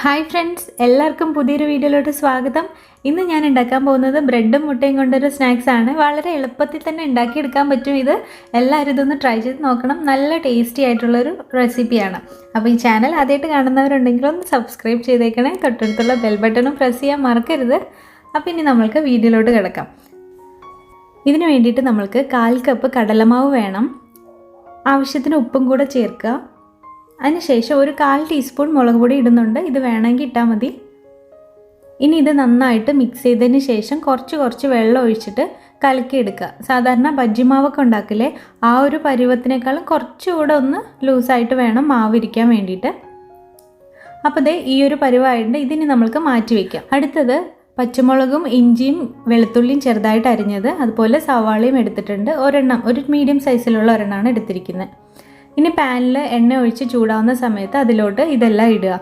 Hi friends, എല്ലാവർക്കും പുതിയൊരു വീഡിയോയിലോട്ട് സ്വാഗതം. ഇന്ന് ഞാൻ ഉണ്ടാക്കാൻ പോകുന്നത് ബ്രെഡും മുട്ടയും കൊണ്ടൊരു സ്നാക്സ് ആണ്. വളരെ എളുപ്പത്തിൽ തന്നെ ഉണ്ടാക്കിയെടുക്കാൻ പറ്റും. ഇത് എല്ലാവരും ഇതൊന്ന് ട്രൈ ചെയ്ത് നോക്കണം. നല്ല ടേസ്റ്റി ആയിട്ടുള്ളൊരു റെസിപ്പിയാണ്. അപ്പോൾ ഈ ചാനൽ ആദ്യമായിട്ട് കാണുന്നവരുണ്ടെങ്കിൽ ഒന്ന് സബ്സ്ക്രൈബ് ചെയ്തേക്കണേ. തൊട്ടടുത്തുള്ള ബെൽ ബട്ടണും പ്രസ് ചെയ്യാൻ മറക്കരുത്. അപ്പോൾ ഇനി നമ്മൾക്ക് വീഡിയോയിലോട്ട് കിടക്കാം. ഇതിന് വേണ്ടിയിട്ട് നമ്മൾക്ക് 1/4 കപ്പ് കടലമാവ് വേണം. ആവശ്യത്തിന് ഉപ്പും കൂടെ ചേർക്കുക. അതിനുശേഷം ഒരു 1/4 ടീസ്പൂൺ മുളക് പൊടി ഇടുന്നുണ്ട്. ഇത് വേണമെങ്കിൽ ഇട്ടാൽ മതി. ഇനി ഇത് നന്നായിട്ട് മിക്സ് ചെയ്തതിന് ശേഷം കുറച്ച് വെള്ളം ഒഴിച്ചിട്ട് കലക്കിയെടുക്കുക. സാധാരണ ബജ്ജിമാവൊക്കെ ഉണ്ടാക്കില്ലേ, ആ ഒരു പരുവത്തിനേക്കാളും കുറച്ചുകൂടെ ഒന്ന് ലൂസായിട്ട് വേണം മാവിരിക്കാൻ വേണ്ടിയിട്ട്. അപ്പോൾ ദേ ഈ ഒരു പരുവായിട്ടുണ്ട്. ഇതിനി നമ്മൾക്ക് മാറ്റി വയ്ക്കാം. അടുത്തത് പച്ചമുളകും ഇഞ്ചിയും വെളുത്തുള്ളിയും ചെറുതായിട്ട് അരിഞ്ഞത്, അതുപോലെ സവാളയും എടുത്തിട്ടുണ്ട്. ഒരു മീഡിയം സൈസിലുള്ള ഒരെണ്ണമാണ് എടുത്തിരിക്കുന്നത്. ഇനി പാനിൽ എണ്ണ ഒഴിച്ച് ചൂടാവുന്ന സമയത്ത് അതിലോട്ട് ഇതെല്ലാം ഇടുക.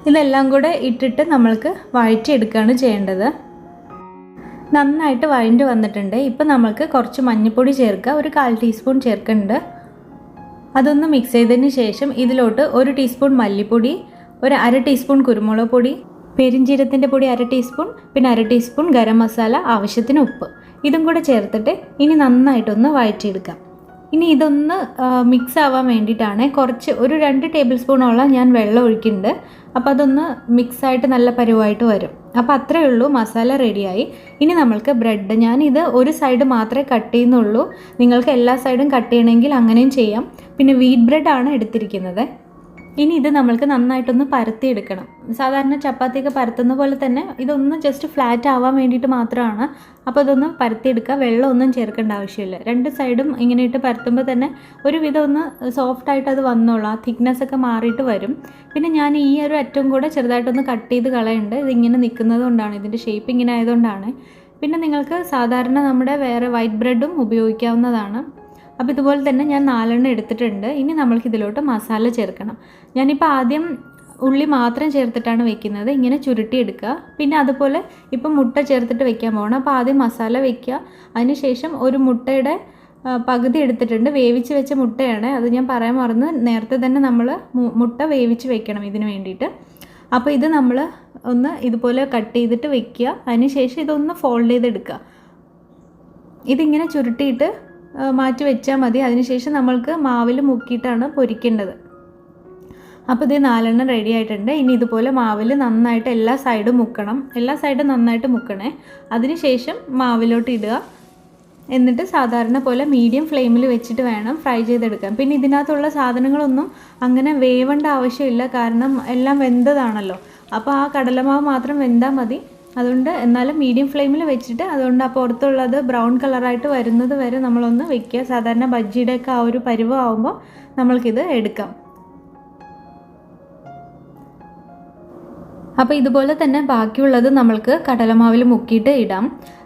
ഇതെല്ലാം കൂടെ ഇട്ടിട്ട് നമ്മൾക്ക് വഴറ്റിയെടുക്കുകയാണ് ചെയ്യേണ്ടത്. നന്നായിട്ട് വഴണ്ട് വന്നിട്ടുണ്ട്. ഇപ്പം നമ്മൾക്ക് കുറച്ച് മഞ്ഞൾപ്പൊടി ചേർക്കുക. ഒരു 1/4 ടീസ്പൂൺ ചേർക്കുന്നുണ്ട്. അതൊന്ന് മിക്സ് ചെയ്തതിന് ശേഷം ഇതിലോട്ട് 1 ടീസ്പൂൺ മല്ലിപ്പൊടി, ഒരു 1/2 ടീസ്പൂൺ കുരുമുളക് പൊടി, പെരിഞ്ജീരകത്തിൻ്റെ പൊടി 1/2 ടീസ്പൂൺ, പിന്നെ 1/2 ടീസ്പൂൺ ഗരം മസാല, ആവശ്യത്തിന് ഉപ്പ്, ഇതും കൂടെ ചേർത്തിട്ട് ഇനി നന്നായിട്ടൊന്ന് വഴറ്റിയെടുക്കാം. ഇനി ഇതൊന്ന് മിക്സ് ആവാൻ വേണ്ടിയിട്ടാണ് ഒരു 2 ടേബിൾ സ്പൂണോളം ഞാൻ വെള്ളം ഒഴിക്കുന്നുണ്ട്. അപ്പോൾ അതൊന്ന് മിക്സായിട്ട് നല്ല പരുവായിട്ട് വരും. അപ്പോൾ അത്രയേ ഉള്ളൂ, മസാല റെഡിയായി. ഇനി നമ്മൾക്ക് ബ്രെഡ്, ഞാനിത് ഒരു സൈഡ് മാത്രമേ കട്ട് ചെയ്യുന്നുള്ളൂ. നിങ്ങൾക്ക് എല്ലാ സൈഡും കട്ട് ചെയ്യണമെങ്കിൽ അങ്ങനെയും ചെയ്യാം. പിന്നെ വീറ്റ് ബ്രെഡാണ് എടുത്തിരിക്കുന്നത്. ഇനി ഇത് നമ്മൾക്ക് നന്നായിട്ടൊന്ന് പരത്തിയെടുക്കണം. സാധാരണ ചപ്പാത്തിയൊക്കെ പരത്തുന്ന പോലെ തന്നെ ഇതൊന്ന് ജസ്റ്റ് ഫ്ലാറ്റ് ആവാൻ വേണ്ടിയിട്ട് മാത്രമാണ്. അപ്പോൾ ഇതൊന്ന് പരത്തിയെടുക്കുക. വെള്ളമൊന്നും ചേർക്കേണ്ട ആവശ്യമില്ല. 2 സൈഡും ഇങ്ങനെ ഇട്ട് പരത്തുമ്പോൾ തന്നെ ഒരുവിധം ഒന്ന് സോഫ്റ്റായിട്ട് അത് വന്നോളൂ. ആ തിക്നെസ്സൊക്കെ മാറിയിട്ട് വരും. പിന്നെ ഞാൻ ഈ ഒരു അറ്റം കൂടെ ചെറുതായിട്ടൊന്ന് കട്ട് ചെയ്ത് കളയുന്നുണ്ട്. ഇതിങ്ങനെ നിൽക്കുന്നത് കൊണ്ടാണ്, ഇതിൻ്റെ ഷേപ്പ് ഇങ്ങനെ ആയതുകൊണ്ടാണ്. പിന്നെ നിങ്ങൾക്ക് സാധാരണ നമ്മുടെ വേറെ വൈറ്റ് ബ്രെഡും ഉപയോഗിക്കാവുന്നതാണ്. അപ്പോൾ ഇതുപോലെ തന്നെ ഞാൻ 4 എണ്ണം എടുത്തിട്ടുണ്ട്. ഇനി നമ്മൾക്ക് ഇതിലോട്ട് മസാല ചേർക്കണം. ഞാനിപ്പോൾ ആദ്യം ഉള്ളി മാത്രം ചേർത്തിട്ടാണ് വെക്കുന്നത്. ഇങ്ങനെ ചുരുട്ടിയെടുക്കുക. പിന്നെ അതുപോലെ ഇപ്പം മുട്ട ചേർത്തിട്ട് വെക്കാൻ പോകണം. അപ്പോൾ ആദ്യം മസാല വെക്കുക. അതിനുശേഷം ഒരു മുട്ടയുടെ പകുതി എടുത്തിട്ടുണ്ട്. വേവിച്ച് വെച്ച മുട്ടയാണ്, അത് ഞാൻ പറയാൻ മറന്ന്. നേരത്തെ തന്നെ നമ്മൾ മുട്ട വേവിച്ച് വെക്കണം ഇതിന് വേണ്ടിയിട്ട്. അപ്പോൾ ഇത് നമ്മൾ ഒന്ന് ഇതുപോലെ കട്ട് ചെയ്തിട്ട് വെക്കുക. അതിനുശേഷം ഇതൊന്ന് ഫോൾഡ് ചെയ്തെടുക്കുക. ഇതിങ്ങനെ ചുരുട്ടിയിട്ട് മാറ്റി വെച്ചാൽ മതി. അതിനുശേഷം നമ്മൾക്ക് മാവിൽ മുക്കിയിട്ടാണ് പൊരിക്കേണ്ടത്. അപ്പോൾ ഇത് 4 എണ്ണം റെഡി ആയിട്ടുണ്ട്. ഇനി ഇതുപോലെ മാവിൽ നന്നായിട്ട് എല്ലാ സൈഡും മുക്കണം. എല്ലാ സൈഡും നന്നായിട്ട് മുക്കണേ. അതിനുശേഷം മാവിലോട്ട് ഇടുക. എന്നിട്ട് സാധാരണ പോലെ മീഡിയം ഫ്ലെയിമിൽ വെച്ചിട്ട് വേണം ഫ്രൈ ചെയ്തെടുക്കാൻ. പിന്നെ ഇതിനകത്തുള്ള സാധനങ്ങളൊന്നും അങ്ങനെ വേവേണ്ട ആവശ്യമില്ല, കാരണം എല്ലാം വെന്തതാണല്ലോ. അപ്പോൾ ആ കടലമാവ് മാത്രം വെന്താൽ മതി. അതുകൊണ്ട് എന്നാലും മീഡിയം ഫ്ലെയിമിൽ വെച്ചിട്ട്, അതുകൊണ്ട് ആ പുറത്തുള്ളത് ബ്രൗൺ കളറായിട്ട് വരുന്നത് വരെ നമ്മളൊന്ന് വെക്കുക. സാധാരണ ബജ്ജിയുടെയൊക്കെ ആ ഒരു പരുവമാകുമ്പോൾ നമ്മൾക്കിത് എടുക്കാം. അപ്പോൾ ഇതുപോലെ തന്നെ ബാക്കിയുള്ളത് നമ്മൾക്ക് കടലമാവിൽ മുക്കിയിട്ട് ഇടാം.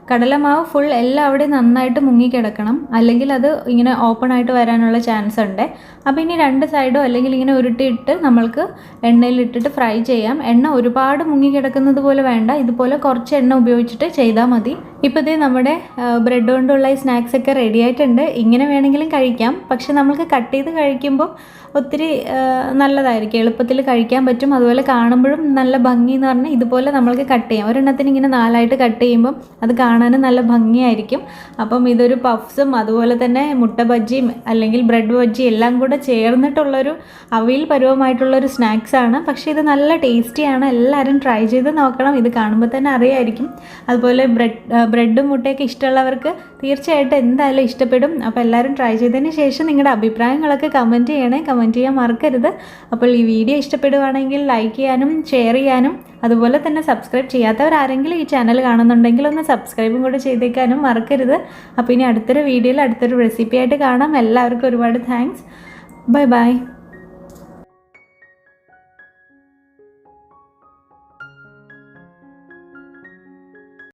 കടലമാവ് ഫുൾ എല്ലാവിടെയും നന്നായിട്ട് മുങ്ങിക്കിടക്കണം, അല്ലെങ്കിൽ അത് ഇങ്ങനെ ഓപ്പൺ ആയിട്ട് വരാനുള്ള ചാൻസ് ഉണ്ട്. അപ്പോൾ ഇനി 2 സൈഡോ അല്ലെങ്കിൽ ഇങ്ങനെ ഉരുട്ടിയിട്ട് നമ്മൾക്ക് എണ്ണയിലിട്ടിട്ട് ഫ്രൈ ചെയ്യാം. എണ്ണ ഒരുപാട് മുങ്ങിക്കിടക്കുന്നത് പോലെ വേണ്ട, ഇതുപോലെ കുറച്ച് എണ്ണ ഉപയോഗിച്ചിട്ട് ചെയ്താൽ മതി. ഇപ്പോൾ ഇതേ നമ്മുടെ ബ്രെഡ് കൊണ്ടുള്ള ഈ സ്നാക്സ് ഒക്കെ റെഡി ആയിട്ടുണ്ട്. ഇങ്ങനെ വേണമെങ്കിലും കഴിക്കാം, പക്ഷെ നമ്മൾക്ക് കട്ട് ചെയ്ത് കഴിക്കുമ്പോൾ ഒത്തിരി നല്ലതായിരിക്കും, എളുപ്പത്തിൽ കഴിക്കാൻ പറ്റും. അതുപോലെ കാണുമ്പോഴും നല്ല ഭംഗി എന്ന് പറഞ്ഞാൽ ഇതുപോലെ നമ്മൾക്ക് കട്ട് ചെയ്യാം. ഒരെണ്ണത്തിന് ഇങ്ങനെ 4ആയിട്ട് കട്ട് ചെയ്യുമ്പം അത് കാണാനും നല്ല ഭംഗിയായിരിക്കും. അപ്പം ഇതൊരു പഫ്സും അതുപോലെ തന്നെ മുട്ട ബജ്ജിയും അല്ലെങ്കിൽ ബ്രെഡ് ബജ്ജി എല്ലാം കൂടെ ചേർന്നിട്ടുള്ളൊരു അവിയൽ പരുവമായിട്ടുള്ളൊരു സ്നാക്സാണ്. പക്ഷേ ഇത് നല്ല ടേസ്റ്റിയാണ്. എല്ലാവരും ട്രൈ ചെയ്ത് നോക്കണം. ഇത് കാണുമ്പോൾ തന്നെ അറിയായിരിക്കും. അതുപോലെ ബ്രെഡും മുട്ടയൊക്കെ ഇഷ്ടമുള്ളവർക്ക് തീർച്ചയായിട്ടും എന്തായാലും ഇഷ്ടപ്പെടും. അപ്പോൾ എല്ലാവരും ട്രൈ ചെയ്തതിന് ശേഷം നിങ്ങളുടെ അഭിപ്രായങ്ങളൊക്കെ കമൻറ്റ് ചെയ്യണേ. കമൻറ്റ് ചെയ്യാൻ മറക്കരുത്. അപ്പോൾ ഈ വീഡിയോ ഇഷ്ടപ്പെടുവാണെങ്കിൽ ലൈക്ക് ചെയ്യാനും ഷെയർ ചെയ്യാനും, അതുപോലെ തന്നെ സബ്സ്ക്രൈബ് ചെയ്യാത്തവരാരെങ്കിലും ഈ ചാനൽ കാണുന്നുണ്ടെങ്കിൽ ഒന്ന് സബ്സ്ക്രൈബും കൂടെ ചെയ്തേക്കാനും മറക്കരുത്. അപ്പോൾ ഇനി അടുത്തൊരു വീഡിയോയിൽ അടുത്തൊരു റെസിപ്പി ആയിട്ട് കാണാം. എല്ലാവർക്കും ഒരുപാട് താങ്ക്സ്. Bye bye.